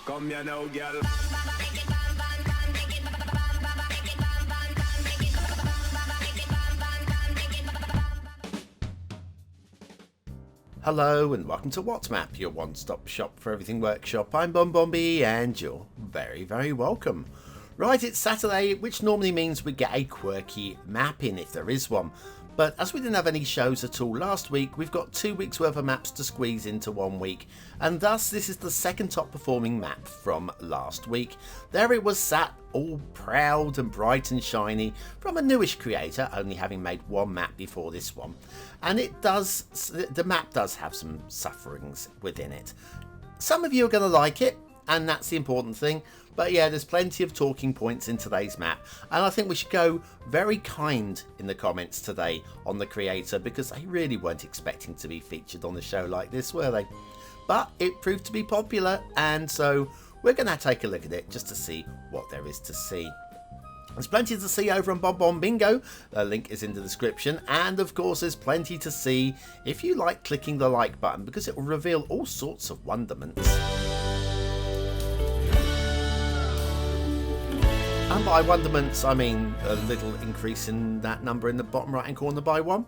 Come here now, girl. Hello and welcome to WhatMap, your one-stop shop for everything workshop. I'm BonBonB and you're very, very welcome. Right, it's Saturday, which normally means we get a quirky map in if there is one. But as we didn't have any shows at all last week, we've got 2 weeks worth of maps to squeeze into 1 week. And thus, this is the second top performing map from last week. There it was sat, all proud and bright and shiny, from a newish creator, only having made one map before this one. And the map does have some sufferings within it. Some of you are going to like it, and that's the important thing. But yeah, there's plenty of talking points in today's map, and I think we should go very kind in the comments today on the creator, because they really weren't expecting to be featured on a show like this, were they? But it proved to be popular, and so we're going to take a look at it just to see what there is to see. There's plenty to see over on BonBonBingo, the link is in the description, and of course there's plenty to see if you like clicking the like button, because it will reveal all sorts of wonderments. And by wonderments, I mean a little increase in that number in the bottom right hand corner by 1.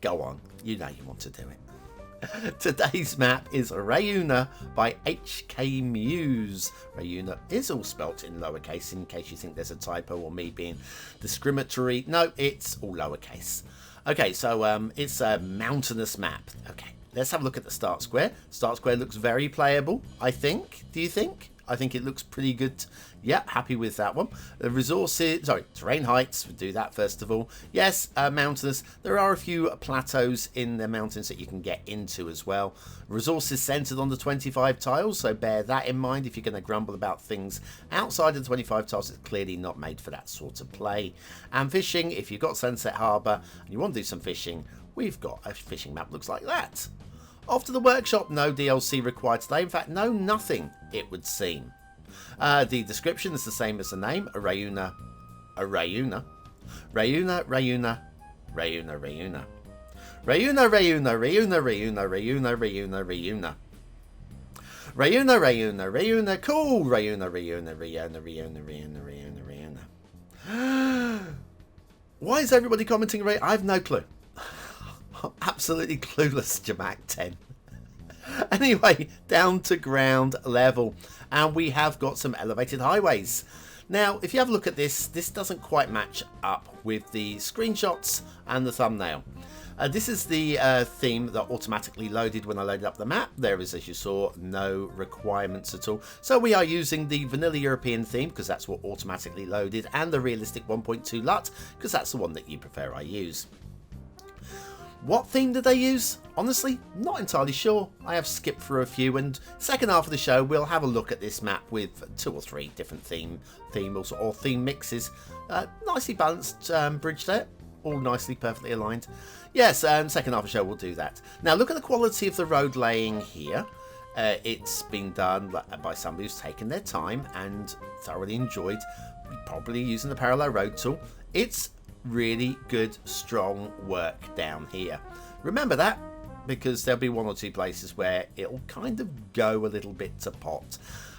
Go on, you know you want to do it. Today's map is reyoona by hkmuse. reyoona is all spelt in lowercase in case you think there's a typo or me being discriminatory. No, it's all lowercase. Okay, so it's a mountainous map. Okay, let's have a look at the start square. Start square looks very playable, I think. Do you think? I think it looks pretty good. Yeah, happy with that one. The resources, terrain heights, we'll do that first of all. Yes, mountainous. There are a few plateaus in the mountains that you can get into as well. Resources centered on the 25 tiles, so bear that in mind if you're going to grumble about things outside of the 25 tiles. It's clearly not made for that sort of play. And fishing, if you've got Sunset Harbour and you want to do some fishing, we've got a fishing map looks like that. Off to the workshop, no DLC required today. In fact, no nothing, it would seem. The description is the same as the name, reyoona, reyoona, reyoona, reyoona, reyoona, reyoona, reyoona, reyoona, reyoona, reyoona, reyoona, reyoona, reyoona, reyoona, reyoona, reyoona, cool, reyoona, reyoona, reyoona, reyoona, reyoona, reyoona, reyoona. Why is everybody commenting? I have no clue. Absolutely clueless, Jamak 10. Anyway, down to ground level, and we have got some elevated highways. Now, if you have a look at this doesn't quite match up with the screenshots and the thumbnail. This is the theme that automatically loaded when I loaded up the map. There is, as you saw, no requirements at all. So we are using the vanilla European theme because that's what automatically loaded, and the realistic 1.2 LUT because that's the one that you prefer I use. What theme did they use? Honestly, not entirely sure. I have skipped through a few, and second half of the show we'll have a look at this map with 2 or 3 different themes or theme mixes. Nicely balanced bridge there, all nicely perfectly aligned. Yes, second half of the show we'll do that. Now look at the quality of the road laying here. It's been done by somebody who's taken their time and thoroughly enjoyed, probably using the parallel road tool. It's really good, strong work down here. Remember that, because there'll be 1 or 2 places where it'll kind of go a little bit to pot.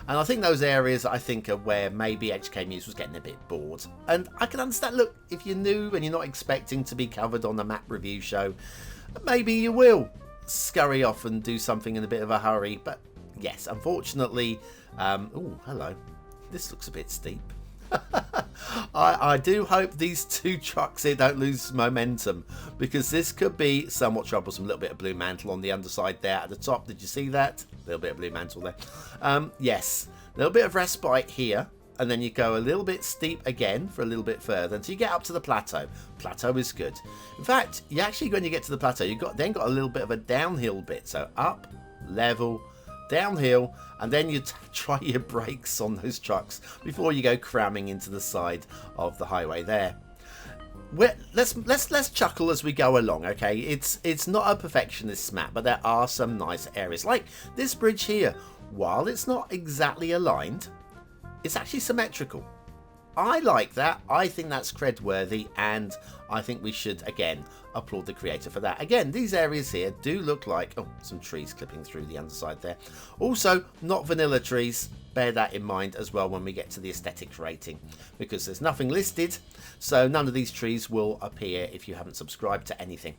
And I think those areas, I think, are where maybe hkmuse was getting a bit bored. And I can understand, look, if you're new and you're not expecting to be covered on a map review show, maybe you will scurry off and do something in a bit of a hurry. But yes, unfortunately, oh, hello. This looks a bit steep. I do hope these 2 trucks here don't lose momentum, because this could be somewhat troublesome. A little bit of blue mantle on the underside there at the top. Did you see that? A little bit of blue mantle there. Yes, a little bit of respite here, and then you go a little bit steep again for a little bit further until you get up to the plateau. Plateau is good. In fact, you actually, when you get to the plateau, you've then got a little bit of a downhill bit. So up, level, downhill, and then you try your brakes on those trucks before you go cramming into the side of the highway there. Let's chuckle as we go along, okay? It's not a perfectionist map, but there are some nice areas like this bridge here. While it's not exactly aligned, it's actually symmetrical. I like that. I think that's cred worthy, and I think we should again applaud the creator for that. Again, these areas here do look like, oh, some trees clipping through the underside there. Also, not vanilla trees. bear that in mind as well when we get to the aesthetics rating, because there's nothing listed, so none of these trees will appear if you haven't subscribed to anything,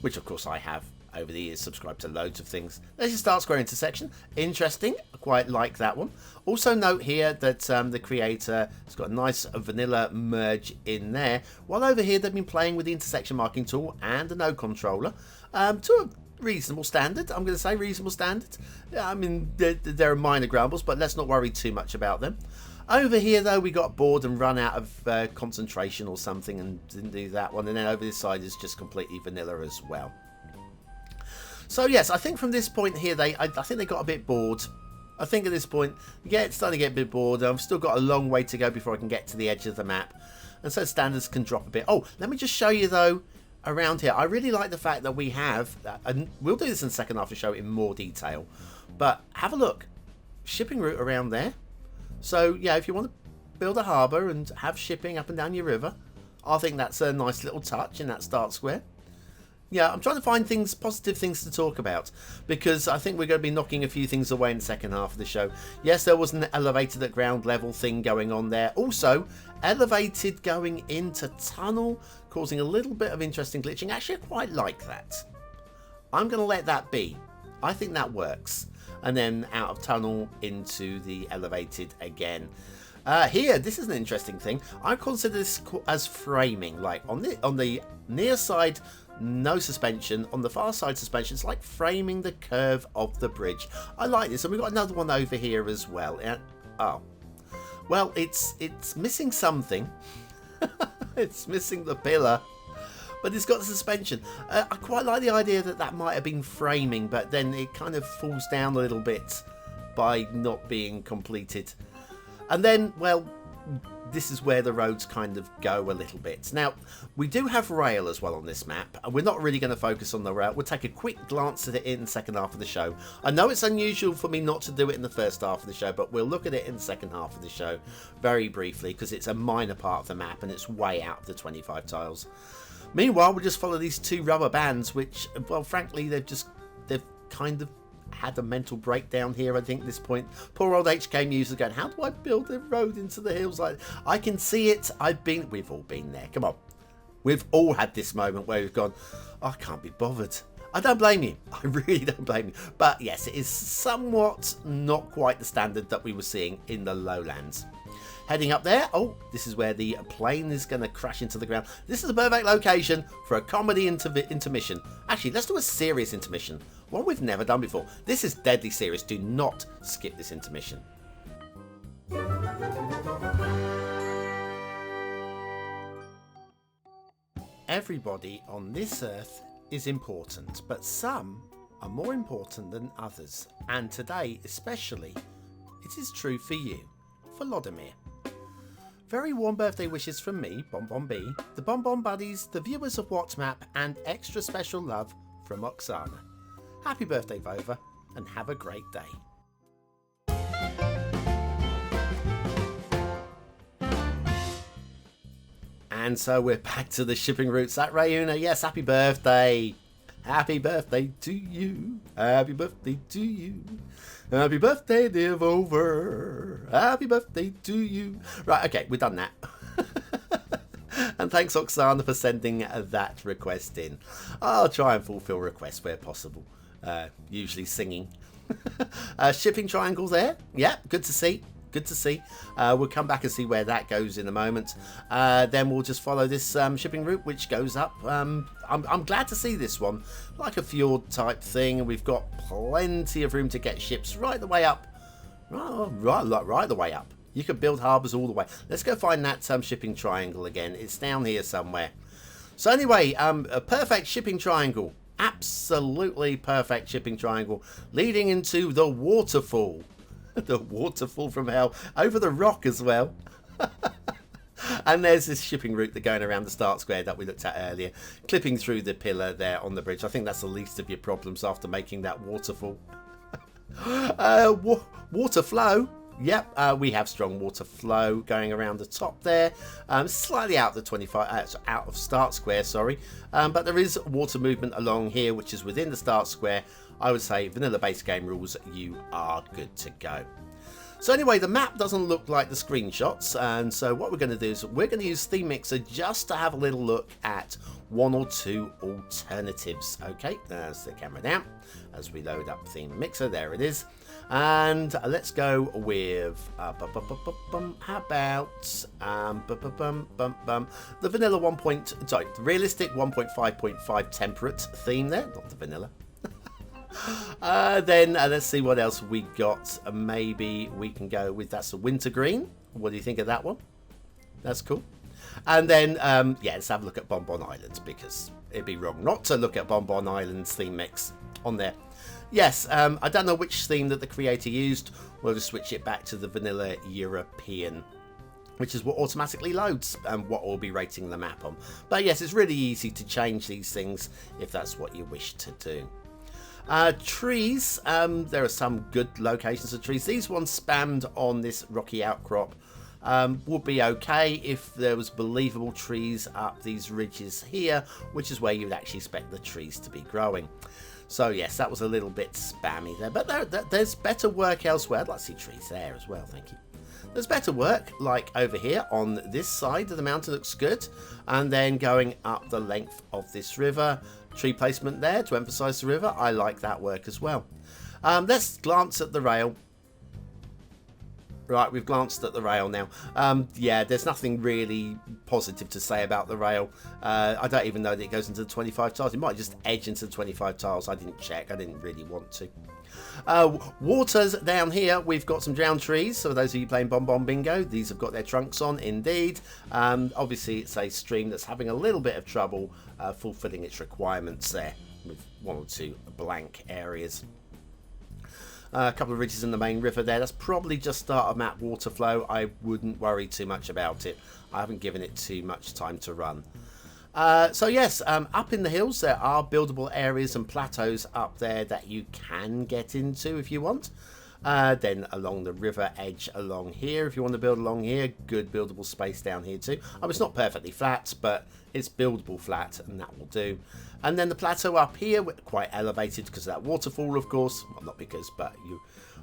which of course I have over the years, subscribed to loads of things. There's your start square intersection. Interesting. I quite like that one. Also note here that the creator has got a nice vanilla merge in there, while over here they've been playing with the intersection marking tool and a node controller to a reasonable standard. I'm going to say reasonable standard. I mean, there are minor grumbles, but let's not worry too much about them. Over here though, we got bored and run out of concentration or something and didn't do that one, and then over this side is just completely vanilla as well. So yes, I think from this point here, I think they got a bit bored. I think at this point, yeah, it's starting to get a bit bored. I've still got a long way to go before I can get to the edge of the map, and so standards can drop a bit. Oh, let me just show you though around here. I really like the fact that we have, and we'll do this in the second half of the show in more detail, but have a look, shipping route around there. So yeah, if you want to build a harbour and have shipping up and down your river, I think that's a nice little touch in that start square. Yeah, I'm trying to find things, positive things to talk about, because I think we're going to be knocking a few things away in the second half of the show. Yes, there was an elevated at ground level thing going on there. Also, elevated going into tunnel, causing a little bit of interesting glitching. Actually, I quite like that. I'm going to let that be. I think that works. And then out of tunnel into the elevated again. Here, this is an interesting thing. I consider this as framing. Like on the near side, no suspension. On the far side, suspension. It's like framing the curve of the bridge. I like this. And we've got another one over here as well. Oh, well, it's missing something. It's missing the pillar, but it's got the suspension. I quite like the idea that that might have been framing, but then it kind of falls down a little bit by not being completed. And then, well, this is where the roads kind of go a little bit. Now, we do have rail as well on this map, and we're not really going to focus on the rail. We'll take a quick glance at it in the second half of the show. I know it's unusual for me not to do it in the first half of the show, but we'll look at it in the second half of the show very briefly, because it's a minor part of the map and it's way out of the 25 tiles. Meanwhile, we'll just follow these two rubber bands, which, well, frankly, they've kind of had a mental breakdown here, I think, at this point. Poor old hkmuse is going, how do I build a road into the hills? I can see it. We've all been there. Come on. We've all had this moment where we've gone, I can't be bothered. I don't blame you. I really don't blame you. But yes, it is somewhat not quite the standard that we were seeing in the lowlands. Heading up there, oh, this is where the plane is going to crash into the ground. This is a perfect location for a comedy intermission. Actually, let's do a serious intermission. One we've never done before. This is deadly serious. Do not skip this intermission. Everybody on this earth is important, but some are more important than others. And today, especially, it is true for you, for Lodimir. Very warm birthday wishes from me, BonBonB, the BonBon Buddies, the viewers of WhatMap, and extra special love from Oksana. Happy birthday, Vova, and have a great day. And so we're back to the shipping routes at reyoona. Yes, happy birthday. Happy birthday to you. Happy birthday to you. Happy birthday, dear Vover. Happy birthday to you. Right, okay, we've done that. And thanks, Oksana, for sending that request in. I'll try and fulfill requests where possible. Usually singing. Shipping triangle there. Yeah, good to see. Good to see. We'll come back and see where that goes in a moment. Then we'll just follow this shipping route, which goes up. I'm glad to see this one, like a fjord type thing, and we've got plenty of room to get ships right the way up. Right the way up. You can build harbours all the way. Let's go find that shipping triangle again. It's down here somewhere. So anyway, a perfect shipping triangle. Absolutely perfect shipping triangle, leading into the waterfall. The waterfall from hell, over the rock as well. And there's this shipping route that going around the start square that we looked at earlier, clipping through the pillar there on the bridge. I think that's the least of your problems after making that waterfall. Water flow. Yep, we have strong water flow going around the top there. Slightly out of the 25, out of start square, sorry. But there is water movement along here, which is within the start square. I would say vanilla base game rules, you are good to go. So anyway, the map doesn't look like the screenshots, and so what we're going to do is we're going to use Theme Mixer just to have a little look at one or two alternatives. Okay, there's the camera down as we load up Theme Mixer. There it is. And let's go with how about the vanilla the realistic 1.5.5 temperate theme there, not the vanilla. Then let's see what else we got. Maybe we can go with that's a wintergreen. What do you think of that one? That's cool. And then yeah, let's have a look at Bonbon Islands, because it'd be wrong not to look at Bonbon Islands theme mix on there. Yes, I don't know which theme that the creator used. We'll just switch it back to the vanilla European, which is what automatically loads and what we'll be rating the map on. But yes, it's really easy to change these things if that's what you wish to do. Trees, there are some good locations for trees. These ones spammed on this rocky outcrop would be okay if there was believable trees up these ridges here, which is where you would actually expect the trees to be growing. So yes, that was a little bit spammy there, but there's better work elsewhere. I'd like to see trees there as well, thank you. There's better work, like over here on this side of the mountain looks good, and then going up the length of this river. Tree placement there to emphasize the river. I like that work as well. Let's glance at the rail. Right, we've glanced at the rail now. Yeah, there's nothing really positive to say about the rail. I don't even know that it goes into the 25 tiles. It might just edge into the 25 tiles. I didn't check. I didn't really want to. Waters down here, we've got some drowned trees. So for those of you playing BonBonBingo, these have got their trunks on, indeed. Obviously, it's a stream that's having a little bit of trouble fulfilling its requirements there with one or two blank areas. A couple of ridges in the main river there. That's probably just start of map water flow. I wouldn't worry too much about it. I haven't given it too much time to run. So yes, up in the hills there are buildable areas and plateaus up there that you can get into if you want. Then along the river edge along here, if you want to build along here, good buildable space down here too. Oh, it's not perfectly flat, but it's buildable flat, and that will do. And then the plateau up here, quite elevated because of that waterfall, of course. Well, not because, but you're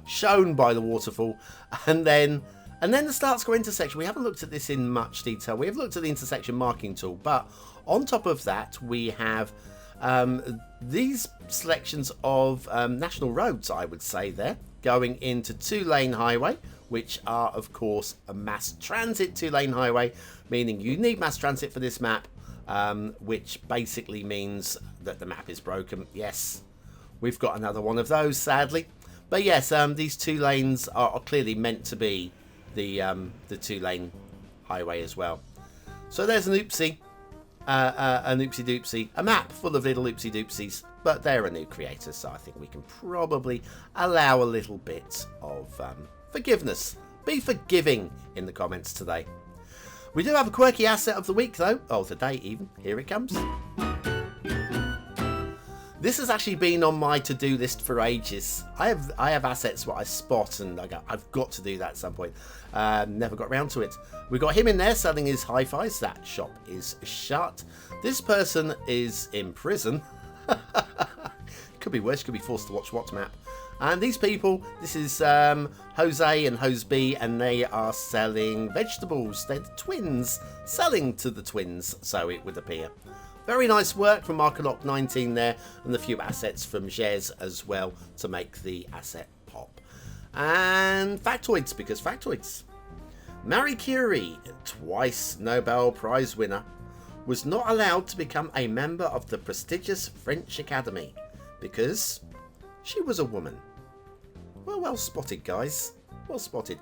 shown by the waterfall. And then the start square intersection. We haven't looked at this in much detail. We have looked at the intersection marking tool, but on top of that, we have these selections of national roads, I would say there, going into 2-lane highway, which are, of course, a mass transit 2-lane highway, meaning you need mass transit for this map, which basically means that the map is broken. Yes, we've got another one of those, sadly. But yes, these 2 lanes are clearly meant to be the 2-lane highway as well. So there's an oopsie. An oopsie doopsie, a map full of little oopsie doopsies, but they're a new creator, so I think we can probably allow a little bit of forgiveness. Be forgiving in the comments today. We do have a quirky asset of the week though, of the day even. Here it comes. This has actually been on my to-do list for ages. I have assets what I spot, and I go, I've got to do that at some point. Never got around to it. We got him in there selling his hi-fis. That shop is shut. This person is in prison. Could be worse. Could be forced to watch What Map. And these people, this is Jose and Jose B, and they are selling vegetables. They're the twins selling to the twins, so it would appear. Very nice work from Markalock19 there, and a few assets from Jez as well to make the asset pop. And factoids, because factoids. Marie Curie, twice Nobel Prize winner, was not allowed to become a member of the prestigious French Academy because she was a woman. Well spotted, guys. Well spotted.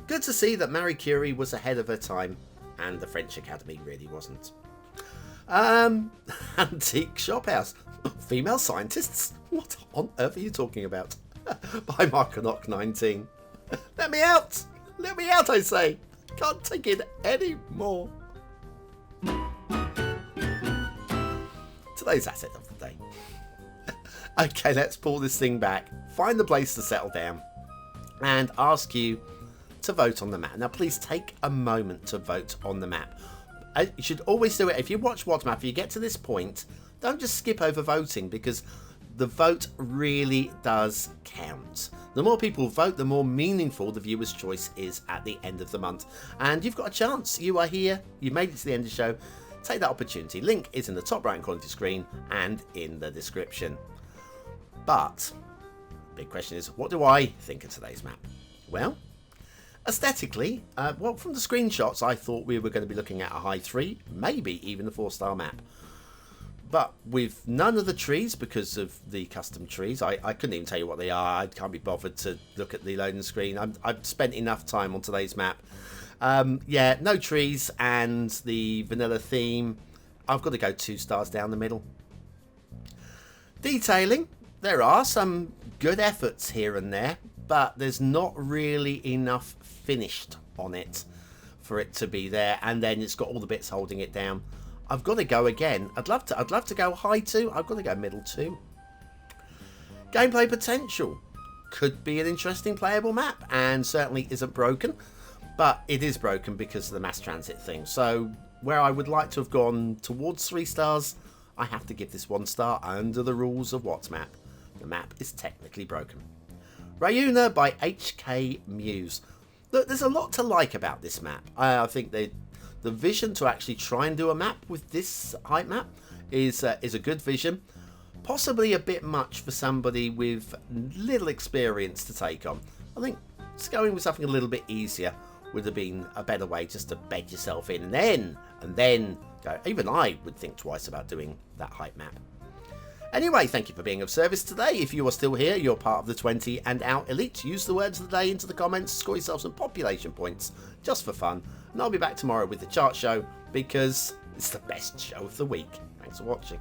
Good to see that Marie Curie was ahead of her time, and the French Academy really wasn't. Antique Shophouse. Female scientists? What on earth are you talking about? By Markalock19. Let me out! Let me out, I say! Can't take it anymore. Today's asset of the day. Okay, let's pull this thing back. Find the place to settle down. And ask you to vote on the map. Now, please take a moment to vote on the map. You should always do it. If you watch What Map, if you get to this point, don't just skip over voting, because the vote really does count. The more people vote, the more meaningful the viewer's choice is at the end of the month. And you've got a chance. You are here. You made it to the end of the show. Take that opportunity. Link is in the top right corner of your screen and in the description. But big question is, what do I think of today's map? Well, aesthetically, from the screenshots, I thought we were going to be looking at a high 3, maybe even a 4-star map. But with none of the trees, because of the custom trees, I couldn't even tell you what they are. I can't be bothered to look at the loading screen. I've spent enough time on today's map. Yeah, no trees and the vanilla theme. I've got to go 2 stars down the middle. Detailing, there are some good efforts here and there, but there's not really enough finished on it for it to be there. And then it's got all the bits holding it down. I've got to go again. I'd love to go high 2. I've got to go middle 2. Gameplay potential. Could be an interesting playable map, and certainly isn't broken. But it is broken because of the mass transit thing. So where I would like to have gone towards 3 stars, I have to give this 1 star under the rules of what's map. The map is technically broken. reyoona by hkmuse. Look, there's a lot to like about this map. I think the vision to actually try and do a map with this height map is a good vision. Possibly a bit much for somebody with little experience to take on. I think just going with something a little bit easier would have been a better way, just to bed yourself in and then go. Even I would think twice about doing that height map. Anyway, thank you for being of service today. If you are still here, you're part of the 20 and out elite. Use the words of the day into the comments, score yourself some population points just for fun. And I'll be back tomorrow with the chart show, because it's the best show of the week. Thanks for watching.